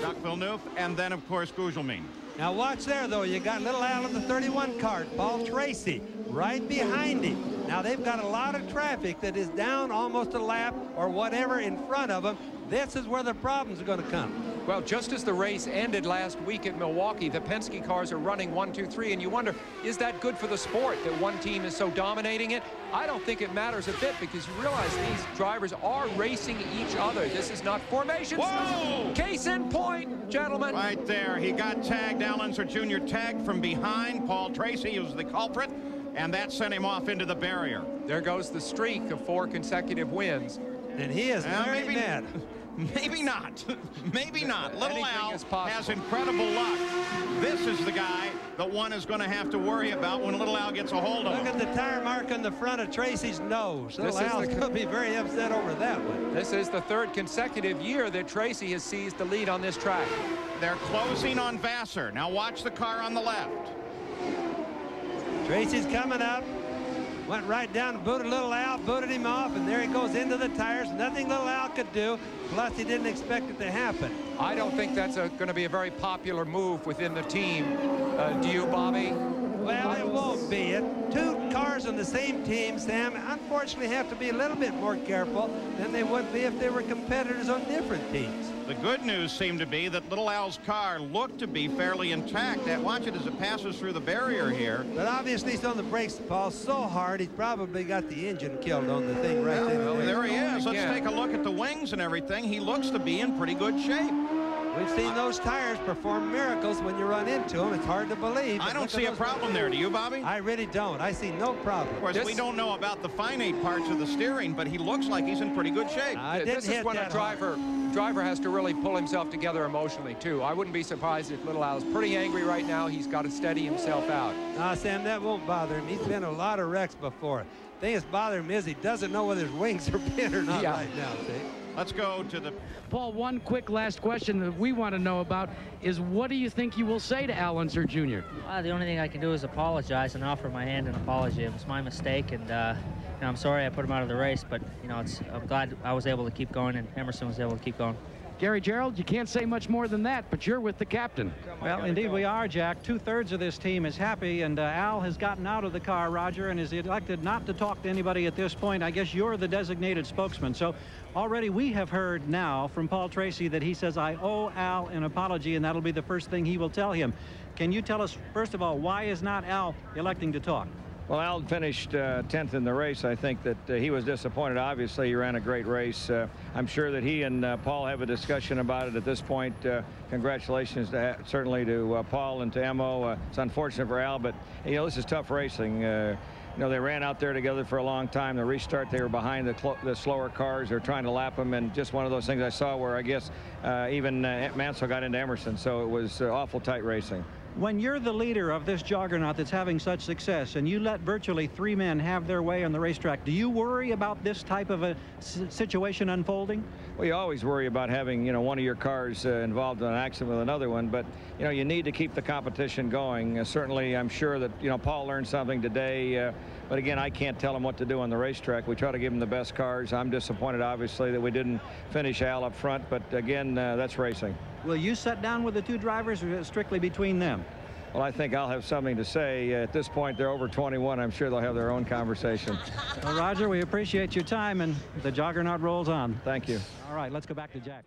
Jacques Villeneuve, and then, of course, Gugelmin. Now watch there, though. You got little Al in the 31 cart, Paul Tracy, right behind him. Now they've got a lot of traffic that is down almost a lap or whatever in front of them. This is where the problems are going to come. Well, just as the race ended last week at Milwaukee, the Penske cars are running 1, 2, 3, and you wonder, is that good for the sport that one team is so dominating it? I don't think it matters a bit, because you realize these drivers are racing each other. This is not formation. Whoa! Case in point, gentlemen. Right there. He got tagged. Unser Jr. tagged from behind. Paul Tracy was the culprit, and that sent him off into the barrier. There goes the streak of 4 consecutive wins. And he is very mad. Maybe not. Maybe not. Little Al has possible. incredible luck. This is the guy that one is going to have to worry about when Little Al gets a hold of him. Look at the tire mark on the front of Tracy's nose. Little Al's going to be very upset over that one. This is the 3rd consecutive year that Tracy has seized the lead on this track. They're closing on Vassar. Now watch the car on the left. Tracy's coming up. Went right down and booted Little Al, booted him off, and there he goes into the tires. Nothing Little Al could do, plus he didn't expect it to happen. I don't think that's going to be a very popular move within the team. Do you, Bobby? Well, it won't be. 2 cars on the same team, Sam, unfortunately have to be a little bit more careful than they would be if they were competitors on different teams. The good news seemed to be that Little Al's car looked to be fairly intact. Watch it as it passes through the barrier here. But obviously he's on the brakes, Paul, so hard he's probably got the engine killed on the thing right there. There he is. Let's take a look at the wings and everything. He looks to be in pretty good shape. We've seen those tires perform miracles when you run into them. It's hard to believe. I don't see a problem there. Do you, Bobby? I really don't. I see no problem. Of course, we don't know about the finite parts of the steering, but he looks like he's in pretty good shape. This is when a driver has to really pull himself together emotionally, too. I wouldn't be surprised if Little Al's pretty angry right now. He's got to steady himself out. Sam, that won't bother him. He's been in a lot of wrecks before. The thing that's bothering him is he doesn't know whether his wings are bent or not right now, see? Let's go to the... Paul, one quick last question that we want to know about is, what do you think you will say to Al Unser Jr.? The only thing I can do is apologize and offer my hand in apology. It was my mistake, and I'm sorry I put him out of the race, but I'm glad I was able to keep going and Emerson was able to keep going. Gary Gerald, you can't say much more than that, but you're with the captain. Well, indeed we are, Jack. 2/3 of this team is happy, and Al has gotten out of the car, Roger, and is elected not to talk to anybody at this point. I guess you're the designated spokesman. So already we have heard now from Paul Tracy that he says, I owe Al an apology, and that'll be the first thing he will tell him. Can you tell us, first of all, why is not Al electing to talk? Well, Al finished 10th in the race. I think that he was disappointed. Obviously, he ran a great race. I'm sure that he and Paul have a discussion about it at this point. Congratulations certainly to Paul and to Emo. It's unfortunate for Al, but this is tough racing. They ran out there together for a long time. The restart, they were behind the slower cars. They're trying to lap them, and just one of those things I saw where I guess even Mansell got into Emerson, so it was awful tight racing. When you're the leader of this juggernaut that's having such success and you let virtually 3 men have their way on the racetrack, do you worry about this type of a situation unfolding? Well, you always worry about having, one of your cars involved in an accident with another one, but, you need to keep the competition going. Certainly, I'm sure that, Paul learned something today, but again, I can't tell him what to do on the racetrack. We try to give him the best cars. I'm disappointed, obviously, that we didn't finish Al up front, but again, that's racing. Will you sit down with the 2 drivers, or is it strictly between them? Well, I think I'll have something to say. At this point, they're over 21. I'm sure they'll have their own conversation. Well, Roger, we appreciate your time, and the juggernaut rolls on. Thank you. All right, let's go back to Jack.